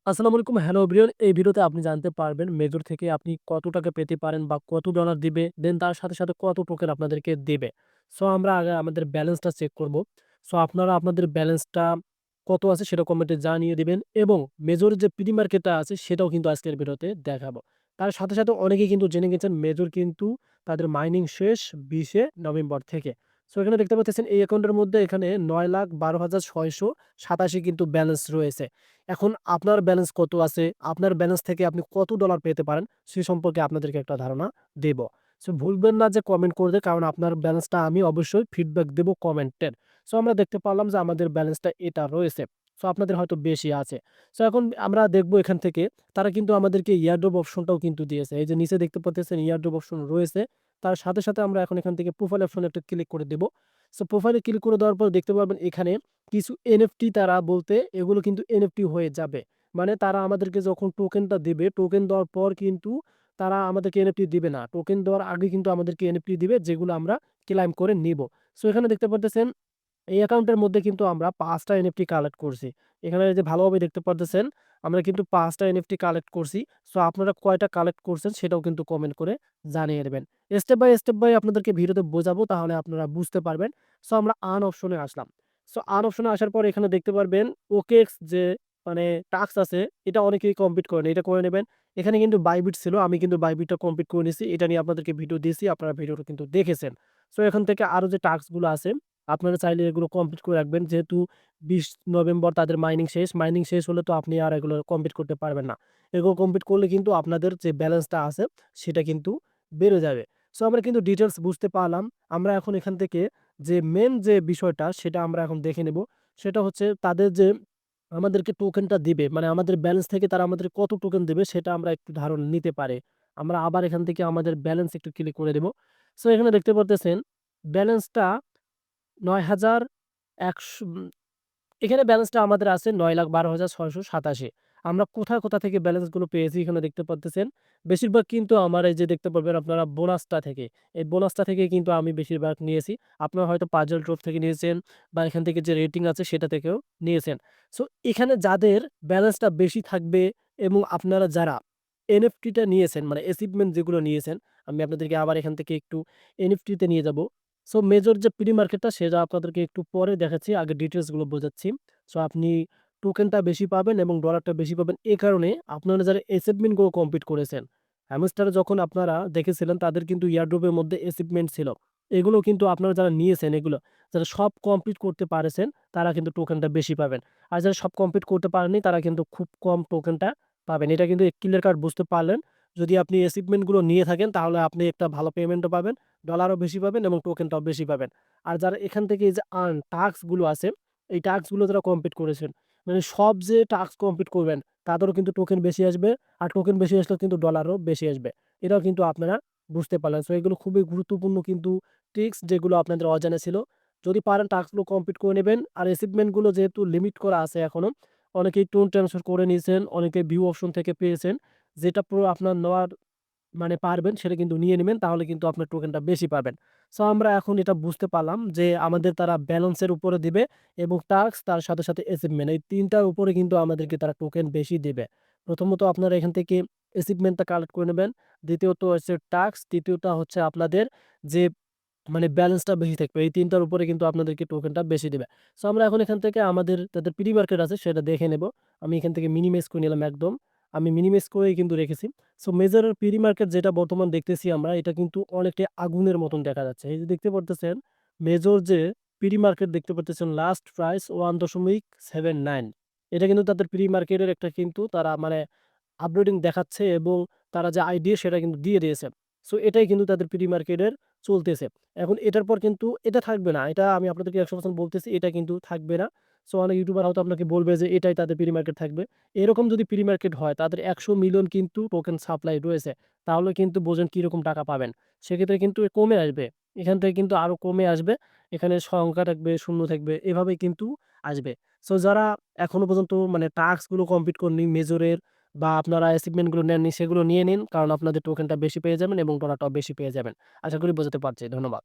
আসসালামু আলাইকুম। Hello everyone. এই ভিডিওতে আপনি জানতে পারবেন মেজর থেকে আপনি কত টাকা পেতে পারেন বা কত ডলার দিবে, দেন তার সাথে কত টোকেন আপনাদেরকে দেবে। সো আমরা আগে আমাদের ব্যালেন্সটা চেক করব। সো আপনারা আপনাদের ব্যালেন্সটা কত আছে সেটা কমেন্টে জানিয়ে দিবেন এবং মেজর যে প্রি মার্কেটটা আছে সেটাও কিন্তু আজকের ভিডিওতে দেখাবো। তার সাথে অনেকেই কিন্তু জেনে গেছেন মেজর কিন্তু তাদের মাইনিং শেষ 20 নভেম্বর থেকে। সো এখানে দেখতে পাচ্ছেন এই অ্যাকাউন্টের মধ্যে এখানে 9,12,687 কিন্তু ব্যালেন্স রয়েছে। এখন আপনার ব্যালেন্স কত আছে? আপনার ব্যালেন্স থেকে আপনি কত ডলার পেতে পারেন? সে সম্পর্কে আপনাদেরকে একটা ধারণা দেব। সো ভুলবেন না যে কমেন্ট করতে, কারণ আপনার ব্যালেন্সটা আমি অবশ্যই ফিডব্যাক দেব কমেন্টের। সো আমরা দেখতে পারলাম যে আমাদের ব্যালেন্সটা এটা রয়েছে। সো আপনাদের হয়তো বেশি আছে। সো এখন আমরা দেখব এখান থেকে তারা কিন্তু আমাদেরকে এয়ারড্রপ অপশনটাও কিন্তু দিয়েছে। এই যে নিচে দেখতে পাচ্ছেন এয়ারড্রপ অপশন রয়েছে। তার সাথে আমরা এখন এখান থেকে প্রোফাইল অপশনে একটা ক্লিক করে দেব। সো প্রোফাইলে ক্লিক করে দেওয়ার পর দেখতে পারবেন এখানে কিছু এনএফটি তারা বলতে এগুলো কিন্তু এনএফটি হয়ে যাবে। মানে তারা আমাদেরকে যখন টোকেনটা দিবে, টোকেন দেওয়ার পর কিন্তু তারা আমাদেরকে এনএফটি দিবে না। টোকেন দেওয়ার আগে কিন্তু আমাদেরকে এনএফটি দিবে যেগুলো আমরা ক্লাইম করে নিব। সো এখানে দেখতে পারতেছেন এই অ্যাকাউন্টের মধ্যে কিন্তু আমরা ৫ টা এনএফটি কালেক্ট করছি। এখানে যে ভালোভাবে দেখতে পারতেছেন আমরা কিন্তু ৫ টা এনএফটি কালেক্ট করছি। সো আপনারা কয়টা কালেক্ট করছেন সেটাও কিন্তু কমেন্ট করে জানিয়ে দিবেন। স্টেপ বাই আপনাদেরকে ভিডিওতে বোঝাবো, তাহলে আপনারা বুঝতে পারবেন। সো আমরা আর্ন অপশনে আসলাম। সো আর্ন অপশনে আসার পর এখানে দেখতে পারবেন ওকেএক্স যে মানে টাস্ক আছে এটা অনেকেই কমপ্লিট করেন। এটা করে নেবেন। এখানে কিন্তু বাইবিট ছিল। আমি কিন্তু বাইবিটটা কমপ্লিট করে নিছি। এটা নিয়ে আপনাদেরকে ভিডিও দিয়েছি। আপনারা ভিডিওটা কিন্তু দেখেছেন। সো এখান থেকে আরো যে টাস্কগুলো আছে আপনারা চাইলে এগুলো কমপ্লিট করে রাখবেন। যেহেতু ২০ নভেম্বর তাদের মাইনিং শেষ। মাইনিং শেষ হলে তো আপনি আর এগুলো কমপ্লিট করতে পারবেন না। এগুলো কমপ্লিট করলে কিন্তু আপনাদের যে ব্যালেন্সটা আছে সেটা কিন্তু বেড়ে যাবে। সো আমরা কিন্তু ডিটেইলস বুঝতে পারলাম। আমরা এখন এখান থেকে যে মেইন যে বিষয়টা সেটা আমরা এখন দেখে নেব। সেটা হচ্ছে তাদের যে আমাদেরকে টোকেনটা দিবে, মানে আমাদের ব্যালেন্স থেকে তারা আমাদের কত টোকেন দিবে সেটা আমরা একটু ধারণা নিতে পারি। আমরা আবার এখান থেকে আমাদের ব্যালেন্স একটু ক্লিক করে দেব। সো এখানে দেখতে পারতেছেন ব্যালেন্সটা ৯,১০০ এখানে ব্যালেন্সটা আমাদের আছে ৯,১২,৬৮৭। আমরা কোথা থেকে ব্যালেন্সগুলো পেয়েছি এখানে দেখতে পারতেছেন। বেশিরভাগ কিন্তু আমার এই যে দেখতে পারবেন আপনারা বোনাসটা থেকে। এই বোনাসটা থেকে কিন্তু আমি বেশিরভাগ নিয়েছি। আপনারা হয়তো পাজল ড্রপ থেকে নিয়েছেন বা এখান থেকে যে রেটিং আছে সেটা থেকেও নিয়েছেন। সো এখানে যাদের ব্যালেন্সটা বেশি থাকবে এবং আপনারা যারা এনএফটি টা নিয়েছেন মানে অ্যাচিভমেন্ট যেগুলো নিয়েছেন, আমি আপনাদেরকে আবার এখান থেকে একটু এনএফটি তে নিয়ে যাব। সো মেজর যে প্রি মার্কেটটা সেটা আপনাদেরকে একটু পরে দেখাচ্ছি। আগে ডিটেইলস গুলো বোঝাচ্ছি। সো আপনি টোকেনটা বেশি পাবেন এবং ডলারটা বেশি পাবেন এ কারণে আপনারা যারা অ্যাচিভমেন্ট গুলো কমপ্লিট করেছেন। হ্যামস্টারে যখন আপনারা দেখেছিলেন তাদের কিন্তু এয়ারড্রপ এর মধ্যে অ্যাচিভমেন্ট ছিল। এগুলো কিন্তু আপনারা যারা নিয়েছেন এগুলো, যারা সব কমপ্লিট করতে পারেছেন তারা কিন্তু টোকেনটা বেশি পাবেন। আর যারা সব কমপ্লিট করতে পারেননি তারা কিন্তু খুব কম টোকেনটা পাবেন। এটা কিন্তু ক্লিয়ার কাট বুঝতে পারলেন। যদি আপনি অ্যাচিভমেন্ট গুলো নিয়ে থাকেন তাহলে আপনি একটা ভালো পেমেন্টও পাবেন। ডলারও বেশি পাবেন এবং টোকেনটাও বেশি পাবেন। আর যারা এখান থেকে এই যে আর্ন টাস্ক গুলো আছে, এই টাস্ক গুলো যারা কমপ্লিট করেছেন, মানে সব যে টাস্ক কমপ্লিট করবেন তাদেরও কিন্তু টোকেন বেশি আসবে। আর টোকেন বেশি আসলে কিন্তু ডলারও বেশি আসবে। এটাও কিন্তু আপনারা বুঝতে পারলেন। সো এগুলো খুবই গুরুত্বপূর্ণ কিন্তু ট্রিক্স যেগুলো আপনাদের অজানা ছিল। যদি পারেন টাস্ক গুলো কমপ্লিট করে নেবেন। আর অ্যাচিভমেন্ট গুলো যেহেতু লিমিট করা আছে এখনো, অনেকেই টোন ট্রান্সফার করে নিয়েছেন, অনেকে ভিউ অপশন থেকে পেয়েছেন। যেটা পুরো আপনার নেওয়ার মানে পারবেন সেটা কিন্তু নিয়ে নিবেন, তাহলে কিন্তু আপনার টোকেনটা বেশি পাবেন। সো আমরা এখন এটা বুঝতে পারলাম যে আমাদের তারা ব্যালেন্সের উপরে দিবে এবং টাস্ক তার সাথে অ্যাচিভমেন্ট এই ৩ টার উপরে কিন্তু আমাদেরকে তারা টোকেন বেশি দিবে। প্রথমত আপনারা এখান থেকে অ্যাচিভমেন্টটা কালেক্ট করে নেবেন। দ্বিতীয়ত হচ্ছে টাস্ক, তৃতীয়টা হচ্ছে আপনাদের যে মানে ব্যালেন্সটা বেশি থাকবে। এই ৩ টার উপরে কিন্তু আপনাদেরকে টোকেনটা বেশি দিবে। সো আমরা এখন এখান থেকে আমাদের তাদের প্রি মার্কেট আছে সেটা দেখে নেব। আমি এখান থেকে মিনিমাইজ করে নিলাম একদম। আমি মিনিমাইজ করেই কিন্তু রেখেছি। সো মেজরের প্রি মার্কেট যেটা বর্তমান দেখতেছি আমরা এটা কিন্তু অনেকটাই আগুনের মতন দেখা যাচ্ছে। এই যে দেখতে পারতেছেন মেজর যে প্রি মার্কেট দেখতে পারতেছেন লাস্ট প্রাইস 1.79। এটা কিন্তু তাদের প্রি মার্কেটের একটা কিন্তু তারা মানে আপলোডিং দেখাচ্ছে এবং তারা যে আইডি সেটা কিন্তু দিয়ে দিয়েছে। সো এটাই কিন্তু তাদের প্রি মার্কেটের চলতেছে। এখন এটার পর কিন্তু এটা থাকবে না। এটা আমি আপনাদেরকে ১০০% বলতেছি এটা কিন্তু থাকবে না। সো অনেক ইউটিউবার হয়তো আপনাকে বলবে যে এটাই তাদের প্রি মার্কেট থাকবে। এরকম যদি প্রি মার্কেট হয় তাদের ১০০ মিলিয়ন কিন্তু টোকেন সাপ্লাই রয়েছে। তাহলে কিন্তু বোঝেন কিরকম টাকা পাবেন। সেক্ষেত্রে কিন্তু কমে আসবে। এখান থেকে কিন্তু আরো কমে আসবে। এখানে সংখ্যা থাকবে, শূন্য থাকবে এভাবেই কিন্তু আসবে। সো যারা এখনো পর্যন্ত মানে টাস্ক গুলো কমপ্লিট করেননি মেজরের বা আপনারা অ্যাচিভমেন্ট গুলো নেননি সেগুলো নিয়ে নিন। কারণ আপনাদের টোকেনটা বেশি পেয়ে যাবেন এবং ডলারটাও বেশি পেয়ে যাবেন। আশা করি বোঝাতে পারছি। ধন্যবাদ।